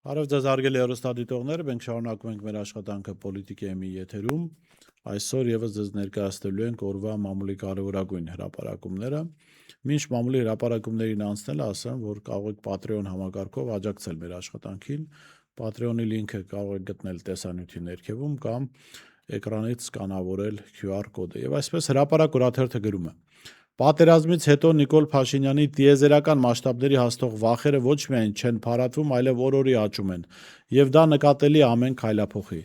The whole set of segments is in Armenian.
Բարև ձեզ հարգելի հեռուստադիտողներ, մենք շարունակում ենք մեր աշխատանքը Պոլիտիկայի մի եթերում։ Այսօր եւս ձեզ ներկայացնելու ենք օրվա մամուլի կարևորագույն հրապարակումները։ Մինչ մամուլի հրապարակումներին անցնելը ասեմ, որ կարող եք Patreon համակարգով աջակցել մեր աշխատանքին։ Patreon-ի լինքը կարող եք գտնել տեսանյութի ներքևում կամ էկրանից սկանավորել QR կոդը։ Եվ այսպես հրապարակ օրաթերթը գրում է. Պատերազմից հետո Նիկոլ Փաշինյանի տիեզերական մասշտաբների հասնող վախերը ոչ միայն չեն փարատվում, այլև օր-օրի աճում են, եւ դա նկատելի է ամեն քայլափոխի։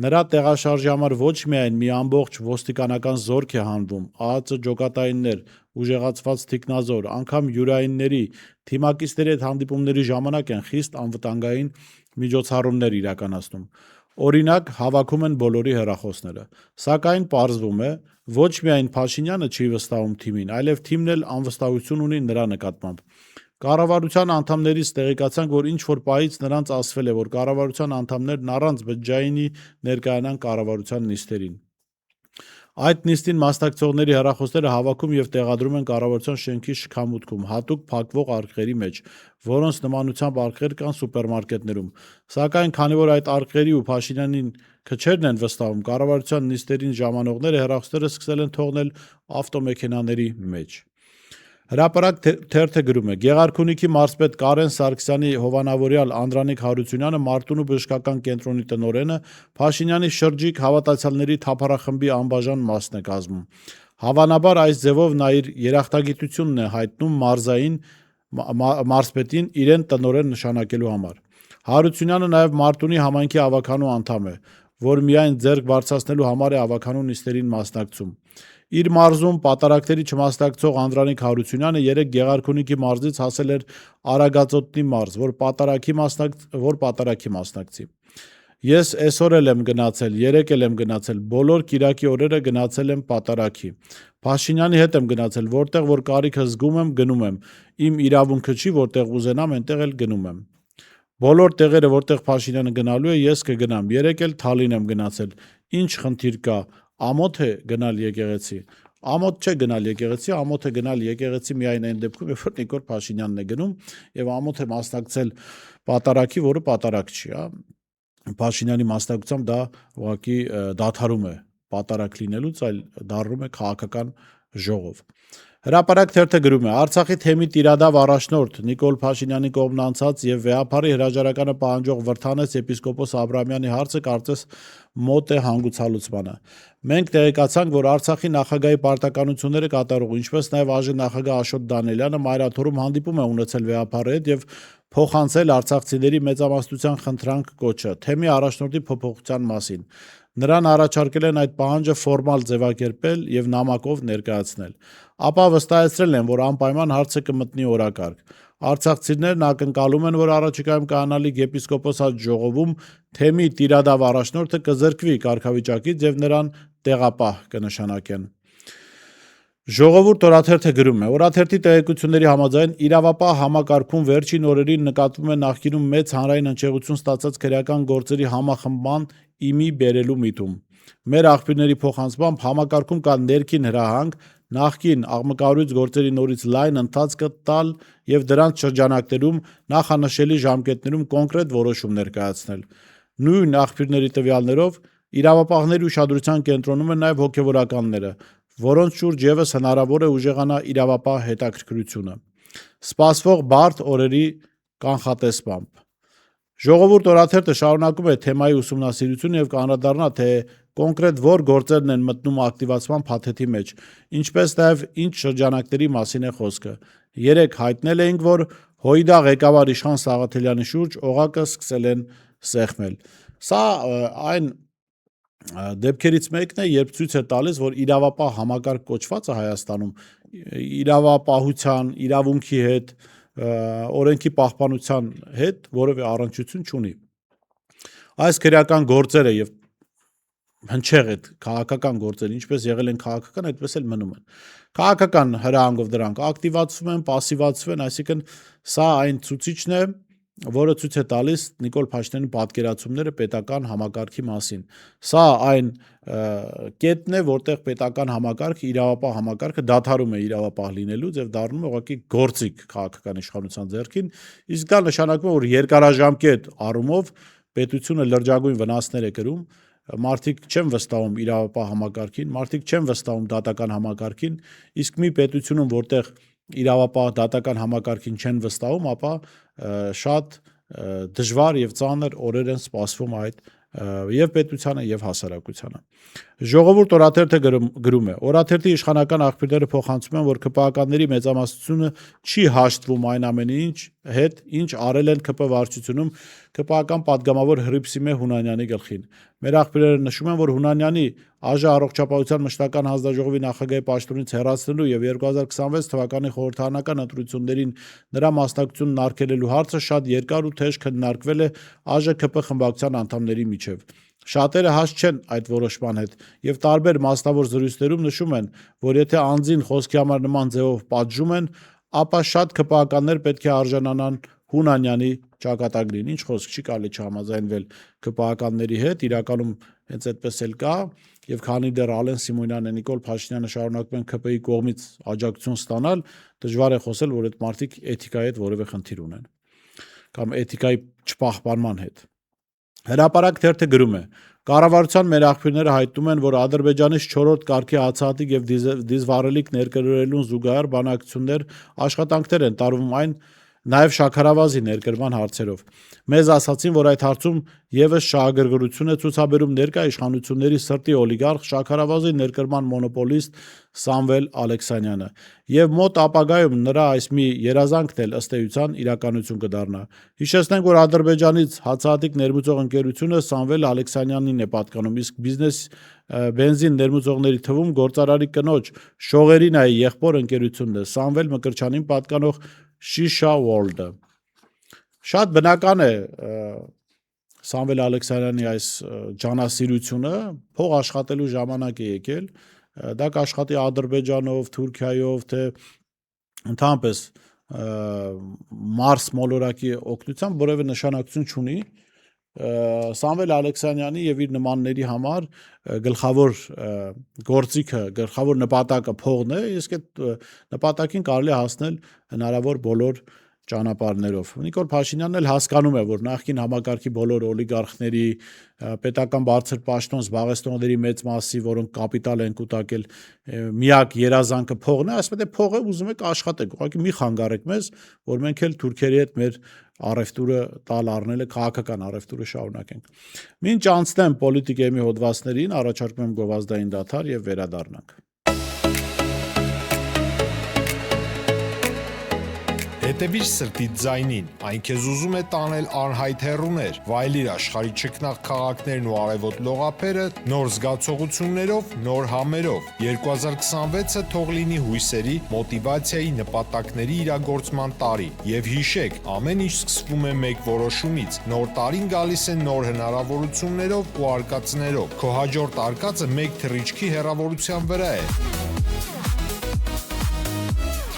Նրա տեղաշարժի համար ոչ միայն մի ամբողջ ոստիկանական զորք է հանվում, ԱԱԾ ջոկատայիններ, ուժեղացված թիկնազոր, անգամ յուրայինների, թիմակիցների հետ հանդիպումների ժամանակ են խիստ անվտանգային միջոցառումներ իրականացնում։ Օրինակ, հավաքում են բոլորի հեռախոսները։ Սակայն պարզվում է, ոչ միայն Փաշինյանը չի վստահում թիմին, այլև թիմն էլ անվստահություն ունի նրա նկատմամբ։ Կառավարության անդամներից տեղեկացանք, որ ինչ-որ պահից նրանց ասվել է, որ կառավարության անդամներն առանց բջջայինի ներկայանան կառավարության նիստերին։ Այդ նիստին մասնակցողների հեռախոսները հավաքում եւ տեղադրում են կառավարության շենքի շքամուտքում, հատուկ փակվող արկղերի մեջ, որոնց նմանությամբ արկղեր կան սուպերմարկետներում։ Սակայն քանի որ այդ արկղերի ու Փաշինյանին քչերն են վստահում, կառավարության նիստերին ժամանողները հեռախոսները սկսել են թողնել ավտոմեքենաների մեջ։ Հրապարակ թերթը գրում է. Գեղարքունիքի մարզպետ Կարեն Սարգսյանի հովանավորյալ Անդրանիկ Հարությունյանը Մարտունու բժշկական կենտրոնի տնօրենը Փաշինյանի շրջիկ հավատացյալների թափառախմբի անբաժան մասն է կազմում։ Հավանաբար այս ձևով նա իր երախտագիտությունն է հայտնում մարզպետին իրեն տնօրեն նշանակելու համար։ Հարությունյանը նաև Մարտունի համայնքի ավականու անդամ է, որ միայն ձեռք բարձրացնելու համար է ավականու նիստերին մասնակցում։ Իր մարզում պատարակների չմասնակցող Անդրանիկ Հարությունյանը երեկ Գեղարքունիքի մարզից հասել էր Արագածոտնի մարզ, որ պատարակի մասնակցի։ Ես այսօր էլ եմ գնացել, երեկ էլ եմ գնացել, բոլոր կիրակի օրերը գնացել եմ պատարակի։ Փաշինյանի հետ եմ գնացել, որտեղ որ կարիքը զգում եմ, գնում եմ։ Իմ իրավունքը չի, որտեղ ուզենամ, այնտեղ էլ գնում եմ։ Բոլոր տեղերը, որտեղ Փաշինյանը գնալու է, ես կգնամ։ Երեկ էլ Թալին եմ գնացել։ Ինչ խնդիր կա։ Ամոթ է գնալ եկեղեցի։ Ամոթ չէ գնալ եկեղեցի, ամոթ է գնալ եկեղեցի միայն այն դեպքում, երբ որ Նիկոլ Փաշինյանն է գնում եւ ամոթ է մասնակցել պատարակի, որը պատարակ չի, հա։ Փաշինյանի մասնակցությամբ դա ուղղակի դադարում է պատարակ լինելուց, այլ դառնում է քաղաքական ժողով։ Հրապարակ թերթը գրում է. Արցախի թեմի տիրադավ առաջնորդ Նիկոլ Փաշինյանի կողմն անցած եւ վեհապարի հրաժարականը պահանջող Վրթանես եպիսկոպոս Աբրամյանի հարցը կարծես մոտ է հանգուցալուծմանը։ Մենք տեղեկացանք, որ Արցախի նախագահի պարտականությունները կատարող, ինչպես նաև այժմ նախագահ Աշոտ Դանիելյանը մայրաթորում հանդիպում է ունեցել վեհապարի հետ եւ փոխանցել արցախցիների մեծամասնության խնդրանք կոչը թեմի առաջնորդի փոփոխության մասին։ Նրան առաջարկել են այդ պահանջը ֆորմալ ձևակերպել եւ նամակով ներկայացնել։ Ապա վստահեցրել են, որ անպայման հարցը կմտնի օրակարգ։ Արցախցիներն ակնկալում են, որ առաջիկայում կայանալիք եպիսկոպոսատ ժողովում թեմի տիրադավ առաջնորդը կզրկվի կարգավիճակից եւ նրան տեղապահ կնշանակեն։ Ժողովուրդ օրաթերթը գրում է. Օրաթերթի տեղեկությունների համաձայն իրավապահ համակարգում վերջին օրերին նկատվում է նախկինում մեծ հանրային հնչեղություն ստացած քրեական գործերի համախմբման իմի բերելու միտում։ Մեր աղբյուրների փոխանցմամբ համակարգում կա ներքին հրահանգ նախկին աղմկահարույց գործերի նորից լայն ընթացքը տալ եւ դրանց շրջանակներում նախանշելի ժամկետներում կոնկրետ որոշումներ կայացնել։ Նույն աղբյուրների տվյալներով իրավապահների ուշադրության կենտրոնում են նաեւ հոգեվորականները, որոնց շուրջ եւս հնարավոր է ուժեղանա իրավապահ հետաքրքրությունը։ Սպասվող բարդ օրերի կանխատեսմամբ։ Ժողովուրդ օրաթերթը շարունակում է թեմայի ուսումնասիրությունը եւ կանդրադառնա, թե կոնկրետ որ գործերն են մտնում ակտիվացման փաթեթի մեջ, ինչպես նաեւ ինչ շրջանակների մասին է խոսքը։ Երեկ հայտնել էինք, որ ՀՅԴ ղեկավար Իշխան Սաղաթելյանի շուրջ օղակը սկսել են սեղմել։ Սա այն դեպքերից մեկն է, երբ ցույց է տալիս, որ իրավապահ համակարգ կոչվածը Հայաստանում իրավապահության, իրավունքի հետ, օրենքի պահպանության հետ որևէ առնչություն չունի։ Այս քրեական գործերը եւ հնչեղ այդ քաղաքական գործերը, ինչպես եղել են քաղաքական, այդպես էլ մնում են։ Քաղաքական հրահանգով դրանք ակտիվացվում են, պասիվացվում են, այսինքն սա այն ցուցիչն է, որը ցույց է տալիս Նիկոլ Փաշինյանի պատկերացումները պետական համակարգի մասին։ Սա այն կետն է, որտեղ պետական համակարգը, իրավապահ համակարգը դադարում է իրավապահ լինելուց եւ դառնում է ուղղակի գործիք քաղաքական իշխանության ձեռքին, իսկ դա նշանակում է, որ երկարաժամկետ առումով պետությունը լրջագույն վնասներ է կրում, մարդիկ չեն վստահում իրավապահ համակարգին, մարդիկ չեն վստահում դատական համակարգին, իսկ մի պետությունում, որտեղ իրավապահ դատական համակարգին չեն վստահում, ապա շատ դժվար եւ ծանր օրեր են սպասվում այդ եւ պետությանը եւ հասարակությանը։ Ժողովուրդ օրաթերթը գրում է. օրաթերթի իշխանական աղբյուրները փոխանցում են, որ ԿՊԱ-ականների մեծամասնությունը չի հաշտվում այն ամենի հետ, ինչ արել են ԿՊ վարչությունում ԿՊԱ-ական падգամավոր Հռիփսիմե Հունանյանի գլխին։ Մեր աղբյուրները նշում են, որ Հունանյանի ԱԺ առողջապահության մշտական հանձնաժողովի նախագահի պաշտոնից հեռացնելու եւ 2026 թվականի խորհրդարանական ընտրություններին նրա մասնակցությունն արգելելու հարցը շատ երկար ու թեժ քննարկվել է ԱԺ ԿՊ խմբակցության անդամների միջև։ Շատերը հաստ չեն այդ որոշման հետ եւ տարբեր մասնավոր զրույցներում նշում են, որ եթե անձին խոսքի համար նման ձևով պատժում են, ապա շատ ԿՊԱ-ականներ պետք է արժանանան Հունանյանի ճակատագրին, ինչ խոսք չի կարելի չհամաձայնվել ԿՊԱ-ականների հետ, իրականում հենց այդպես էլ կա, եւ քանի դեռ Ալեն Սիմոնյանը, Նիկոլ Փաշինյանը շարունակում են ԿՊ-ի կողմից աջակցություն ստանալ, դժվար է խոսել, որ այդ մարդիկ էթիկայի հետ որևէ խնդիր ունեն կամ էթիկայի չպահպանման հետ։ Հրապարակ թերթը գրում է. կառավարության մեր աղբյուրները հայտնում են, որ Ադրբեջանից 4-րդ կարգի հացահատիկ եւ դիզվառելիք ներկրելուն զուգահեռ բանակցություններ, աշխատանքներ են տարվում այն նաև Շաքարավազի ներկրման հարցերով։ Մեզ ասացին, որ այդ հարցում եւս շահագրգռություն է ցուցաբերում ներկա իշխանությունների սրտի օլիգարխ Շաքարավազի ներկրման մոնոպոլիստ Սամվել Ալեքսանյանը, եւ մոտ ապագայում նրա այս մի երազանքն էլ ըստ էության իրականություն կդառնա։ Հիշեցնենք, որ Ադրբեջանից հացահատիկ ներմուծող ընկերությունը Սամվել Ալեքսանյանին է պատկանում, իսկ բիզնես բենզին ներմուծողների թվում գործարարի կնոջ Շողերինայի եղբոր ընկերությունն է Սամվել Մկրտչյանին պատկանող Shisha World-ը։ Շատ բնական է Սամվել Ալեքսանյանի այս ջանասիրությունը, փող աշխատելու ժամանակ է եկել, դա կաշխատի Ադրբեջանով, Թուրքիայով, թե ընդհանրապես Մարս մոլորակի օգնությամբ որևէ նշանակություն չունի։ Սամվել Ալեքսանյանի եւ իր նմանների համար գլխավոր գործիքը, գլխավոր նպատակը փողն է, իսկ այդ նպատակին կարելի է հասնել հնարավոր բոլոր ճանապարհներով։ Նիկոլ Փաշինյանն էլ հասկանում է, որ նախկին համակարգի բոլոր օլիգարխների, պետական բարձր պաշտոն զբաղեցնողների մեծ մասի, որոնք կապիտալ են կուտակել, միակ երազանքը փողն է, ասում է փողը ուզում եք աշխատեք, ուղղակի մի խանգարեք մեզ, որ մենք էլ թուրքերի հետ մեր առևտուրը տալ առնելը, քաղաքական առևտուրը շարունակենք։ Մինչ անցնեմ պոլիտիկայի հոդվածներին, առաջարկում եմ գովազդային դադար եւ վերադառնանք։ Հետևիր սրտիդ ձայնին, այն քեզ ուզում է տանել անհայտ հեռուներ, վայելիր աշխարհի չքնաղ քաղաքներն ու արևոտ լողափերը նոր զգացողություններով, նոր համերով։ 2026-ը թող լինի հույսերի, մոտիվացիայի, նպատակների իրագործման տարի։ Եվ հիշեք, ամեն ինչ սկսվում է մեկ որոշումից։ Նոր տարին գալիս է նոր հնարավորություններով ու արկածներով։ Քո հաջորդ արկածը մեկ թռիչքի հեռավորության վրա է։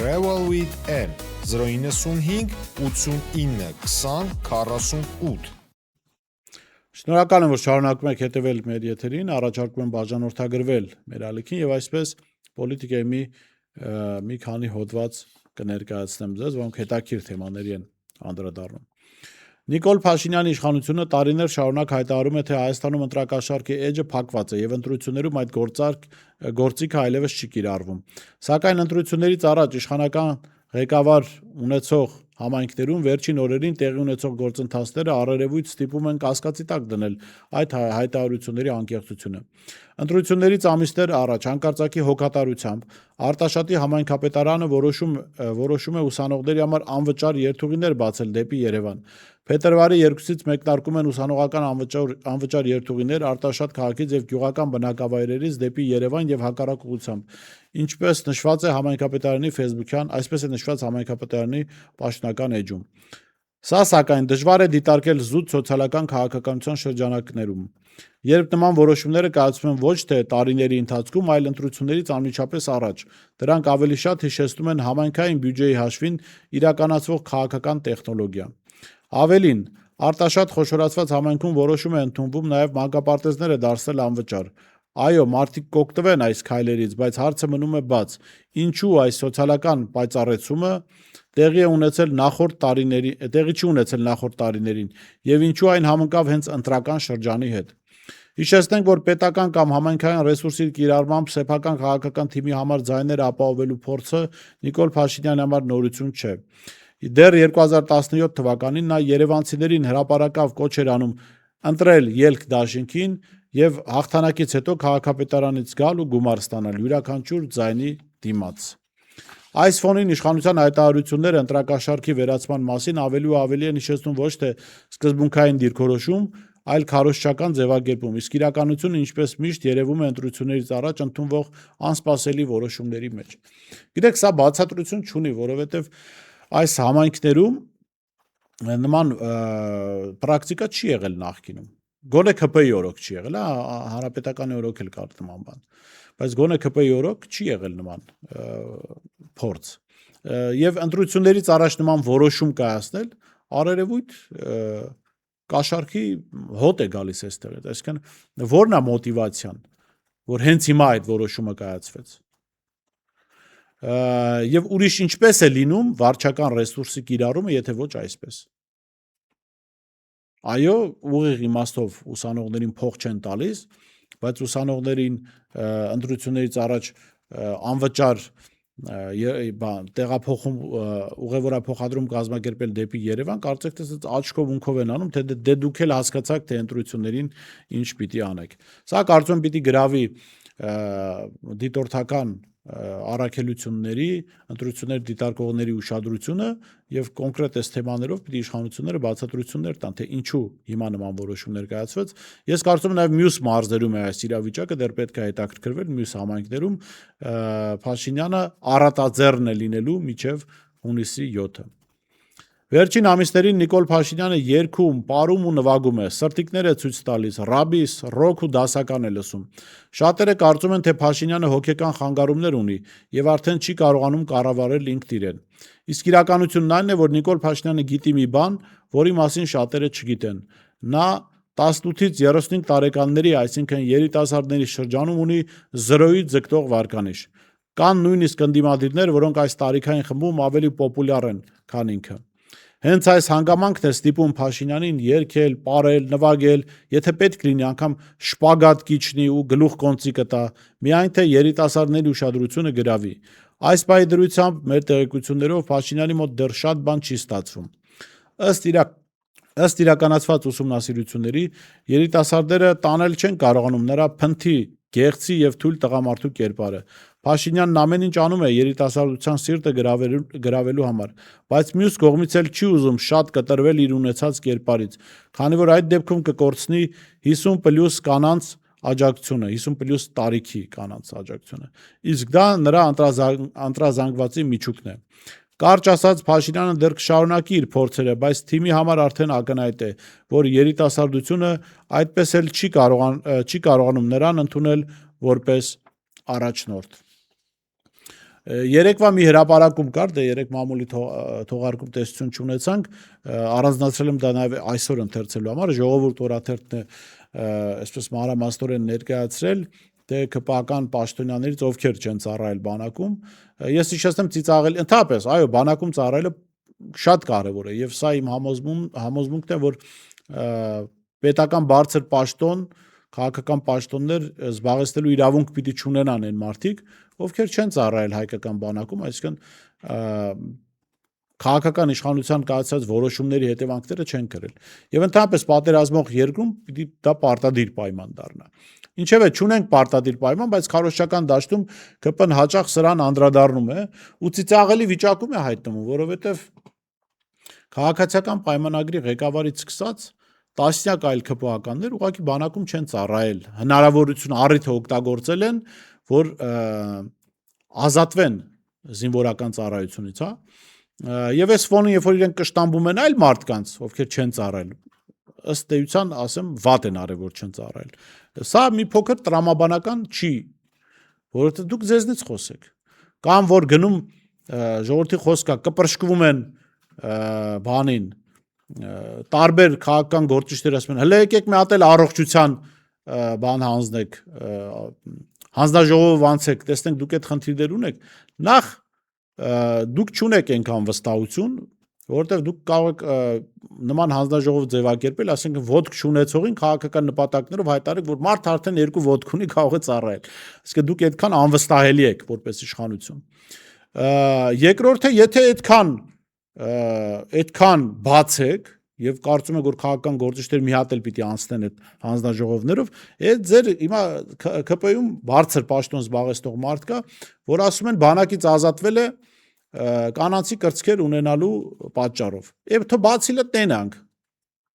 Travel with N 095 89 20 48 Շնորհակալ եմ, որ շարունակում եք հետևել մեր եթերին, առաջարկում եմ բաժանորդագրվել մեր ալիքին եւ այսպես պոլիտիկայի մի քանի հոդված կներկայացնեմ ձեզ, որոնք հետաքրքիր թեմաների են անդրադառնում։ Նիկոլ Փաշինյանի իշխանությունը տարիներ շարունակ հայտարարում է, թե Հայաստանում ընտրակաշառքի էջը փակված է եւ ընտրություններում այդ գործիքը այլևս չի կիրառվում։ Սակայն ընտրություններից առաջ իշխանական ղեկավար ունեցող համայնքներում վերջին օրերին տեղի ունեցող գործընթացները առերևույթ ստիպում են կասկածի տակ դնել այդ հայտարարությունների անկեղծությունը։ Ընտրություններից ամիսներ առաջ հանկարծակի հոգատարությամբ Արտաշատի համայնքապետարանը որոշում է ուսանողների համար անվճար երթուղիներ բացել դեպի Երևան։ Փետրվարի 2-ից մեկնարկում են ուսանողական անվճար երթուղիներ Արտաշատ քաղաքից եւ գյուղական բնակավայրերից դեպի Երևան եւ հակառակ ուղղությամբ։ Ինչպես նշված է համայնքապետարանի Facebook-յան, այսպես է նշված համայնքապետարանի պաշտոնական էջում։ Սա սակայն դժվար է դիտարկել զուտ սոցիալական քաղաքականության շրջանակներում, երբ նման որոշումները կայացվում են ոչ թե տարիների ընթացքում, այլ ընտրություններից անմիջապես առաջ։ Դրանք ավելի շատ հիշեցնում են համայնքային բյուջեի հաշվին իրականացվող քաղաքական տեխնոլոգիա։ Ավելին, արտաշատ խոշորացված համայնքում որոշում է ընդունվում նաև մանկապարտեզները դարձնել անվճար։ Այո, մարդիկ կօգտվեն այս քայլերից, բայց հարցը մնում է բաց. ինչու այս սոցիալական պայծառեցումը տեղի չի ունեցել նախորդ տարիներին եւ ինչու այն համընկավ հենց ընտրական շրջանի հետ։ Հիշեցնենք, որ պետական կամ համայնքային ռեսուրսի կիրառմամբ սեփական քաղաքական թիմի համար ձայներ ապահովելու փորձը Նիկոլ Փաշինյանի համար նորություն չէ։ Դեռ 2017 թվականին նա երևանցիներին հրապարակավ կոչ էր անում ընտրել ելք դաշինքին եւ հաղթանակից հետո քաղաքապետարանից գալ ու գումար ստանալ յուրաքանչյուր ձայնի դիմաց։ Այս ֆոնին իշխանության հայտարարությունները ընտրակաշառքի վերացման մասին ավելի ու ավելի են հիշեցնում ոչ թե սկզբունքային դիրքորոշում, այլ քարոզչական ձևակերպում, իսկ իրականությունը ինչպես միշտ երևում է ընտրություններից առաջ ընդունվող անսպասելի որոշումների մեջ։ Գիտեք, սա բացատրություն չունի, որովհետև այս համայնքներում նման պրակտիկա չի եղել նախկինում։ Գոնե ՔՊ-ի օրոք չի եղել, հանրապետականի օրոք էլ կար նման բան, բայց գոնե ՔՊ-ի օրոք չի եղել նման փորձ։ Եվ ընտրություններից առաջ նման որոշում կայացնել արերևույթ կաշառքի հոտ է գալիս այստեղ, այսինքն ո՞րն է մոտիվացիան, որ հենց հիմա այդ որոշումը կայացվեց։ Եվ ուրիշ ինչպես է լինում վարչական ռեսուրսի կիրառումը, եթե ոչ այսպես։ Այո, ուղիղ իմաստով ուսանողներին փող չեն տալիս, բայց ուսանողներին ընտրություններից առաջ անվճար տեղափոխում ուղևորափոխադրում կազմակերպել դեպի Երևան, կարծեք թե աչքով ունքով են անում, թե դե դուք էլ հասկացաք, թե ընտրություններին ինչ պիտի անեք։ Սա կարծում եմ պիտի գրավի դիտորդական առաքելությունների, ընտրություններ դիտարկողների ուշադրությունը եւ կոնկրետ այս թեմաներով պիտի իշխանությունները բացատրություններ տան, թե ինչու հիմա նման որոշումներ կայացվեց։ Ես կարծում եմ նաեւ մյուս մարզերում է այս իրավիճակը, դեռ պետք է հետաքրքրվել մյուս համայնքներում Փաշինյանը առատաձեռն է լինելու մինչեւ հունիսի 7-ը։ Վերջին ամիսներին Նիկոլ Փաշինյանը երգում, պարում ու նվագում է, սրտիկներ է ցույց տալիս, ռաբիս, ռոք ու դասական է լսում։ Շատերը կարծում են, թե Փաշինյանը հոգեկան խանգարումներ ունի եւ արդեն չի կարողանում կառավարել ինքն իրեն։ Իսկ իրականությունն այն է, որ Նիկոլ Փաշինյանը գիտի մի բան, որի մասին շատերը չգիտեն։ Նա 18-ից 35 տարեկանների, այսինքն երիտասարդների շրջանում ունի 0-ից ձգտող վարկանիշ։ Կան նույնիսկ ընդդիմադիրներ, որոնք այս տարիքային խմբում ավելի պոպուլյար են, քան ինքը։ Հենց այս հանգամանքն է ստիպում Փաշինյանին երգել, պարել, նվագել, եթե պետք լինի անգամ շպագատ կիչնի ու գլուխ կոնծի կտա, միայն թե երիտասարդների ուշադրությունը գրավի։ Այս պահի դրությամբ մեր տեղեկություններով Փաշինյանի մոտ դեռ շատ բան չի ստացվում։ Ըստ իրականացված ուսումնասիրությունների, երիտասարդները տանել չեն կարողանում նրա փնթի, գեղցի եւ թույլ տղամարդու կերպարը։ Փաշինյանն ամեն ինչ անում է երիտասարդության սիրտը գրավելու համար, բայց մյուս կողմից էլ չի ուզում շատ կտրվել իր ունեցած կերպարից, քանի որ այդ դեպքում կկորցնի 50+ կանանց աջակցությունը, 50+ տարիքի կանանց աջակցությունը։ Իսկ դա նրա ընտրազանգվածի միջուկն է։ Կարճ ասած, Փաշինյանը դեռ կշարունակի իր փորձերը, բայց թիմի համար արդեն ակնհայտ է, որ երիտասարդությունը այդպես էլ չի կարողանում նրան ընդունել որպես առաջնորդ։ Երեկվա մի հրապարակում կար, դե երեք մամուլի թողարկում տեսություն չունեցանք, առանձնացրել եմ դա նաև այսօր ընթերցելու համար, Ժողովուրդ օրաթերթն է այսպես մանրամասնորեն ներկայացրել, թե ԿՊԱ-կան պաշտոնյաներից ովքեր չեն ծառայել բանակում։ Ես հիշեցնեմ ծիծաղել, ընդհանրապես, այո, բանակում ծառայելը շատ կարևոր է եւ սա իմ համոզմունքն է, որ պետական բարձր պաշտոն, քաղաքական պաշտոններ զբաղեցնելու իրավունք պիտի չունենան այն մարդիկ, ովքեր չեն ծառայել հայկական բանակում, այսինքն քաղաքական իշխանության կայացած որոշումների հետևանքները չեն կրել։ Եվ ընդհանրապես պատերազմող երկրում պիտի դա պարտադիր պայման դառնա։ Ինչևէ, չունենք պարտադիր պայման, բայց քարոզչական դաշտում ԿՊ-ն հաճախ սրան անդրադառնում է ու ծիծաղելի վիճակում է հայտնվում, որովհետև քաղաքացիական պայմանագրի ղեկավարից սկսած տասնյակ այլ ԿՊԱ-ականներ ուղղակի բանակում չեն ծառայել, հնարավորություն առիթը օգտագործել են, որ ազատվեն զինվորական ծառայությունից, հա։ Եվ այս ֆոնին, երբ որ իրենք կշտամբում են այլ մարդկանց, ովքեր չեն ծառայել, ըստ էության, ասեմ, վատ են արել, որ չեն ծառայել։ Սա մի փոքր տրամաբանական չի, որովհետև դուք ձեզնից խոսեք։ Կամ որ գնում ժողովրդի խոսքա կպրշկվում են բանին, տարբեր քաղաքական գործիչներ ասում են, հələ եկեք մի հատ էլ առողջության բան հանձնեք, հանձնաժողով անցեք, տեսնենք դուք այդ խնդիրներ ունեք, նախ դուք չունեք այնքան վստահություն, որովհետև դուք կարող եք նման հանձնաժողով ձևակերպել, ասենք ոդկ չունեցողին քաղաքական նպատակներով հայտարարեք, որ մարդ արդեն 2 ոդկ ունի, կարող է ծառայել։ Իսկ դուք այդքան անվստահելի եք որպես իշխանություն։ Երկրորդը, եթե այդքան բաց եք եւ կարծում եք, որ քաղաքական գործիչները մի հատ էլ պիտի անցնեն այդ հանձնաժողովներով, այդ ձեր հիմա ԿՊ-ում բարձր պաշտոն զբաղեցնող մարդ կա, որ ասում են բանակից ազատվել է կանանցի կրծքեր ունենալու պատճառով։ Եվ թո բացիլը տենանք։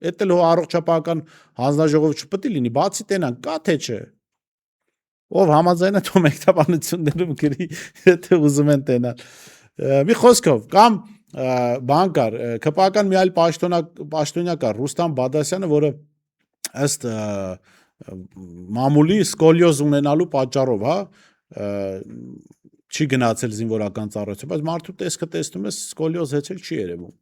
Այդ էլ առողջապահական հանձնաժողով չպետք է լինի, բացի տենանք, կա թե չէ։ Ով համաձայն է թո մեկնաբանություններում գրի, եթե ուզում են տենալ։ Մի խոսքով, կամ բան կար, ԿՊ-ական մի այլ պաշտոնյա կար, Ռուստամ Բադասյանը, որը ըստ մամուլի սկոլիոզ ունենալու պատճառով, չի գնացել զինվորական ծառայություն, բայց մարդու տեսքը տեսնում ես սկոլիոզ հեչել չի երևում։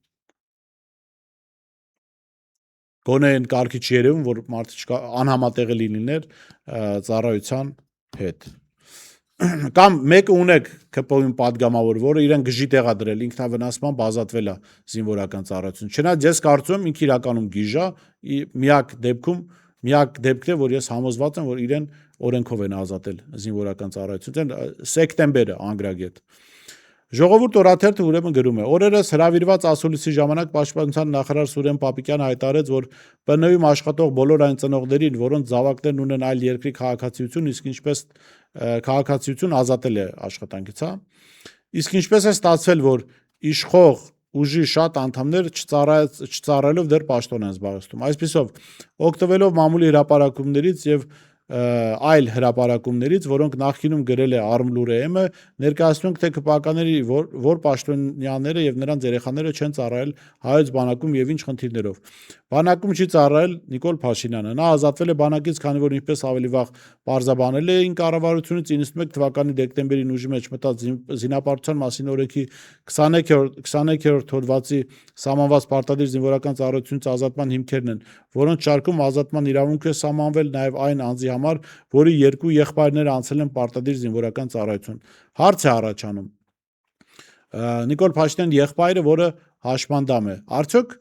Գոնե այն կարգի չի երևում, որ մարդը անհամատեղելի լիներ ծառայության հետ։ Կամ մեկը ունեք ԿՊ-ում падգամավոր, որը իրեն գժի տեղ է դրել, ինքնավնասմամբ ազատվել է զինվորական ծառայություն։ Չնայած ես կարծում եմ ինքը իրականում գիժ է, միակ դեպքն է, որ ես համոզված եմ, որ իրեն օրենքով են ազատել զինվորական ծառայությունից, սեպտեմբերը անգրագետ։ Ժողովուրդ օրաթերթը ուրեմն գրում է. օրերս հրավիրված ասուլիսի ժամանակ պաշտպանության նախարար Սուրեն Պապիկյանը հայտարարեց, որ ՊՆ-ում աշխատող բոլոր այն ծնողներին, որոնց զավակներն ունեն այլ երկրի քաղաքացիություն, իսկ ինչպես քաղաքացիություն ազատել է աշխատանքից, իսկ ինչպես է ստացվել, որ իշխող ուժի շատ անդամներ չծառայելով դեռ պաշտոն են զբաղեցնում։ Այսպիսով, օգտվելով մամուլի հրապարակումներից եւ այլ հրապարակումներից, որոնք նախկինում գրել է Արմլուրը, ներկայացնում ենք, թե ԿՊ-ականների որ պաշտոնյաները եւ նրանց երեխաները չեն ծառայել հայոց բանակում եւ ինչ խնդիրներով։ Բանակում չի ծառայել Նիկոլ Փաշինյանը։ Նա ազատվել է բանակից, քանի որ ինչպես ավելի վաղ պարզաբանել էին կառավարությունից 91 թվականի դեկտեմբերին ուժի մեջ մտած զինապարտության մասին օրենքի 23-րդ հոդվածի սահմանված պարտադիր զինվորական ծառայությունից ազատման հիմքերն են, որոնց շարքում ազատման իրավունք է սահմանվել նաեւ այն անձի համար, որի 2 եղբայրները անցել են պարտադիր զինվորական ծառայություն։ Հարց է առաջանում. Նիկոլ Փաշինյանի եղբայրը, որը հաշմանդամ է, արդյոք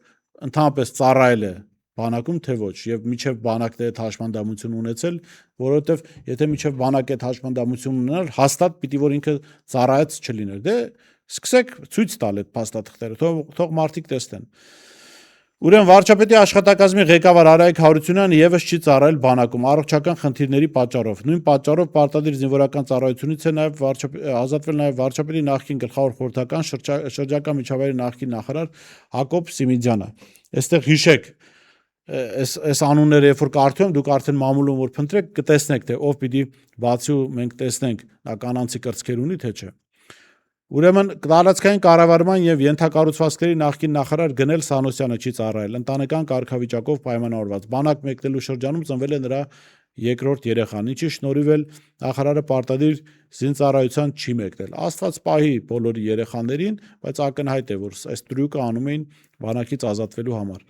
ընդհանրապես ծառայել է բանակում թե ոչ, եւ միջև բանակն է այդ հաշմանդամություն ունեցել, որովհետեւ եթե միջև բանակը այդ հաշմանդամություն ուներ, հաստատ պիտի որ ինքը ծառայած չլիներ։ Դե սկսեք ցույց տալ այդ փաստաթղթերը, թող մարդիկ տեսնեն։ Ուրեմն վարչապետի աշխատակազմի ղեկավար Արայիկ Հարությունյանը եւս չի ծառայել բանակում առողջական խնդիրների պատճառով։ Նույն պատճառով պարտադիր զինվորական ծառայությունից է նաեւ ազատվել նաեւ վարչապետի նախկին գլխավոր խորհրդական շրջակա միջավայրի նախկին նախարար Հակոբ Սիմիդյանը։ Այստեղ հիշեք, այս անունները երբ որ կարդում դուք արդեն մամուլում որ փնտրեք, կտեսնեք թե ով պիտի բացի ու մենք տեսնենք նա կանանցի կրծքեր ունի թե չէ։ Ուրեմն տարածքային կառավարման եւ ենթակառուցվածքների նախկին նախարար Գնել Սանոսյանը չի ծառայել, ընտանեկան կարգավիճակով պայմանավորված։ Բանակ մեկնելու շրջանում ծնվել է նրա երկրորդ երեխան, ինչի շնորհիվ էլ նախարարը պարտադիր զինծառայության չի մեկնել։ Աստված պահի բոլորի երեխաներին, բայց ակնհայտ է, որ այս տրյուկը անում էին բանակից ազատվելու համար։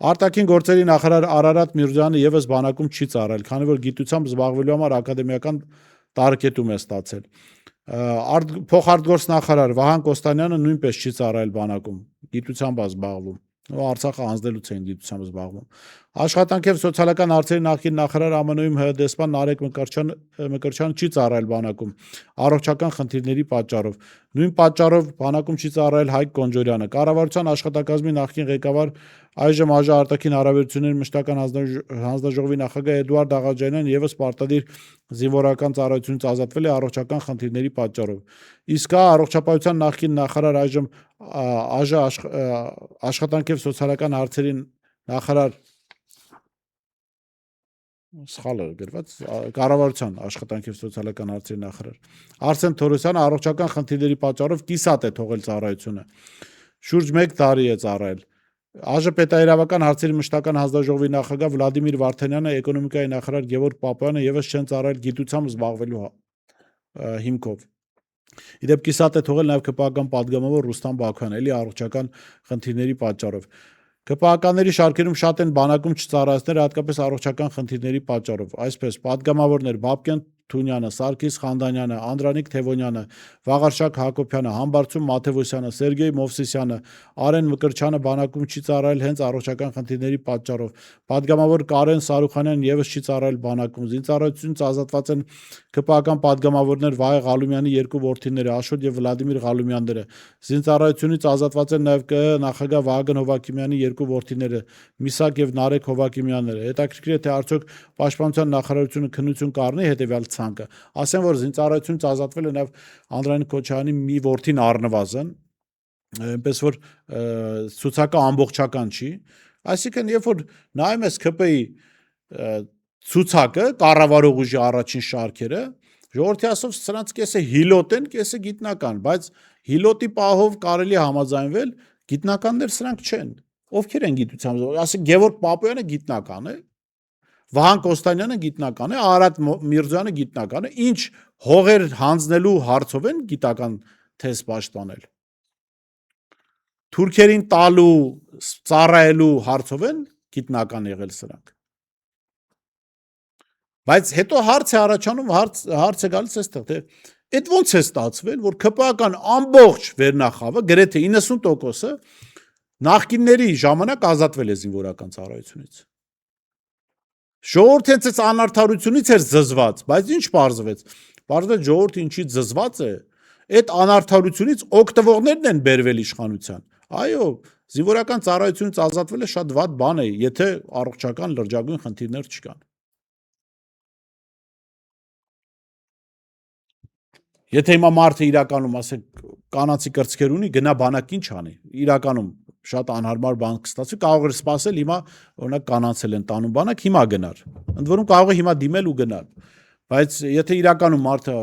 Արտաքին գործերի նախարար Արարատ Միրզյանը եւս բանակում չի ծառայել, քանի որ գիտությամբ զբաղվելու համար ակադեմիական տարկետում է ստացել։ Փոխարտգործ նախարար Վահան Կոստանյանը նույնպես չի ծառայել բանակում, գիտությամբ է զբաղվում։ Արցախը հանձնելուց էին գիտությամբ զբաղվում։ Աշխատանք եւ սոցիալական հարցերի նախկին նախարար ԱՄՆ-ում ՀՀ դեսպան Նարեկ Մկրտչյանը չի ծառայել բանակում առողջական խնդիրների պատճառով։ Նույն պատճառով բանակում չի ծառայել Հայկ Կոնջորյանը։ Կառավարության աշխատակազմի նախկին ղեկավար այժմ ԱԺ արտաքին հարաբերությունների մշտական հանձնաժողովի նախագահ Էդուարդ Աղաջանյանն եւս պարտադիր զինվորական ծառայությունից ազատվել է առողջական խնդիրների պատճառով։ Իսկ առողջապահության նախկին նախարար այժմ ԱԺ աշխատանք եւ սոցիալական հարցերի նախարար սխալը գրված կառավարության աշխատանք եւ սոցիալական հարցերի նախարար Արսեն Թորոսյանը առողջական խնդիրների պատճառով կիսատ է թողել ծառայությունը։ Շուրջ 1 տարի է ծառայել։ ԱԺ պետաիրավական հարցերի մշտական հանձնաժողովի նախագահ Վլադիմիր Վարդանյանը, էկոնոմիկայի նախարար Գևորգ Պապոյանը եւս չեն ծառայել գիտությամբ զբաղվելու հիմքով։ Իդեպ կիսատ է թողել նաեւ ԿՊ-ական падգամավոր Ռուստամ Բաքոյանը, էլի առողջական խնդիրների պատճառով։ ԿՊԱ-ականների շարքերում շատ են բանակում չծառայեցներ հատկապես առողջական խնդիրների պատճառով, այսպես պատգամավորներ Բաբկեն Թունյանը, Սարգիս Խանդանյանը, Անդրանիկ Թևոնյանը, Վաղարշակ Հակոբյանը, Համբարձում Մաթևոսյանը, Սերգեյ Մովսիսյանը, Արեն Մկրչյանը բանակում չի ծառայել հենց առողջական խնդիրների պատճառով, պատգամավոր Կարեն Սարուխանյանն եւս չի ծառայել բանակում, զինծառայությունից ազատված են ԿՊԱ-ական պատգամավորներ Վահե Ղալումյանի երկու որդիները, Աշոտ եւ Վլադիմիր Ղալումյանները, զինծառայությունից ազատված են նաեւ ԿԸ նախագահ Վահագն Հովակիմյանի երկու որդիները, Միսակ եւ Նարեկ Հովակիմյանները։ Հետաքրքիր է թե արդյոք Պաշտպանության նախարարությունը քննություն կառնի հետեւյալ ցանկը։ Ասեն որ զինծառայությունից ազատվել է նաեւ Անդրանիկ Քոչարյանի մի որդին առնվազն, այնպես որ ցուցակը ամբողջական չի, այսինքն երբ որ նայում ես ԿՊ-ի ցուցակը, կառավարող ուժի առաջին շարքերը, ժողովրդի ասով սրանց կեսը հիլոտ են, կեսը գիտնական, բայց հիլոտի պահով կարելի է համաձայնվել, գիտնականներ սրանք չեն։ Ովքեր են գիտությամբ, ասենք Գևորգ Պապոյանը գիտնական է, Վահան Կոստանյանը գիտնական է, Արարատ Միրզոյանը գիտնական է, ինչ հողեր հանձնելու հարցով են գիտական թեզ պաշտպանել։ Թուրքերին տալու, ծառայելու հարցով են գիտնական եղել սրանք։ Բայց հետո հարց է առաջանում, հարց է գալիս այստեղ, թե այդ ոնց է ստացվել, որ ԿՊԱ-ական ամբողջ վերնախավը, գրեթե 90%-ը նախկինների ժամանակ ազատվել է զինվորական ծառայությունից։ Ժողովուրդը հենց անարդարությունից էր զզված, բայց ինչ պարզվեց։ Պարզվեց ժողովուրդը ինչից զզված է, այդ անարդարությունից օգտվողներն են բերվել իշխանության։ Այո, զինվորական ծառայությունից ազատվելը շատ վատ բան է, եթե առողջական լրջագույն խնդիրներ չկան։ Եթե հիմա մարդը իրականում, ասենք, կանացի կրծքեր ունի, գնա բանակ ինչ անի։ Իրականում շատ անհարմար բան կստացվի, կարող է սпасել հիմա, օրինակ կանանցել են տանում բանակ, հիմա գնար։ Ընդ որում կարող է հիմա դիմել ու գնալ։ Բայց եթե իրականում մարդը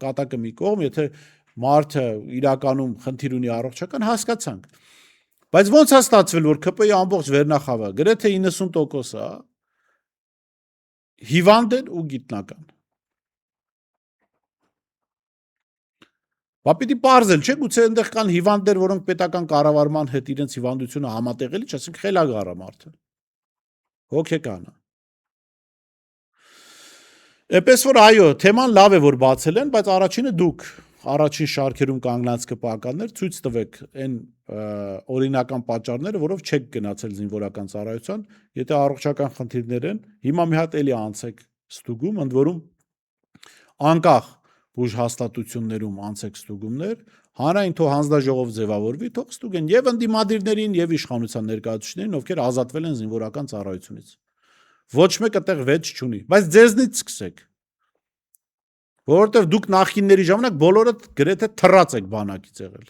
կատակը մի կողմ, եթե մարդը իրականում խնդիր ունի առողջական, հասկացանք։ Բայց ոնց է ստացվել, որ ԿՊ-ի ամբողջ վերնախավը, գրեթե 90%-ը հիվանդ են ու գիտնական։ Բա պիտի պարզել, չէ՞, գուցե այնտեղ կան հիվանդներ, որոնք պետական կառավարման հետ իրենց հիվանդությունը համատեղելի չէ, ասենք խելագար է մարդը։ Հոգեկանը։ Էպես որ այո, թեման լավ է որ բացել են, բայց առաջինը դուք առաջին շարքերում կանգնած ԿՊԱ-ականներ ցույց տվեք այն օրինական պատճառները, որով չեք գնացել զինվորական ծառայության, եթե առողջական խնդիրներ են, հիմա մի հատ էլի անցեք ստուգում, ընդ որում անկախ ուժ հաստատություններում անցեք ստուգումներ, հանրային թող հանձնաժողով ձևավորվի, թող ստուգեն եւ ընդդիմադիրներին եւ իշխանության ներկայացուցիչներին, ովքեր ազատվել են զինվորական ծառայությունից։ Ոչ մեկ այդտեղ վեճ չունի, բայց ձեզնից սկսեք։ Որովհետեւ դուք նախկինների ժամանակ բոլորը գրեթե թռած եք բանակից եղել։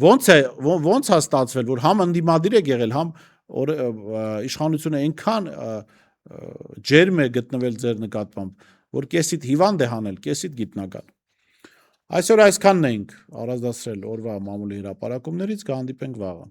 Ոնց է ստացվել, որ համ ընդդիմադիր եք եղել, համ իշխանությունը այնքան ջերմ է գտնվել ձեր նկատմամբ, որ կեսիդ հիվանդ է հանել, կեսիդ գիտնական։ Այսօր այսքանն էինք առանձնացրել օրվա մամուլի հրապարակումներից, կհանդիպենք վաղը։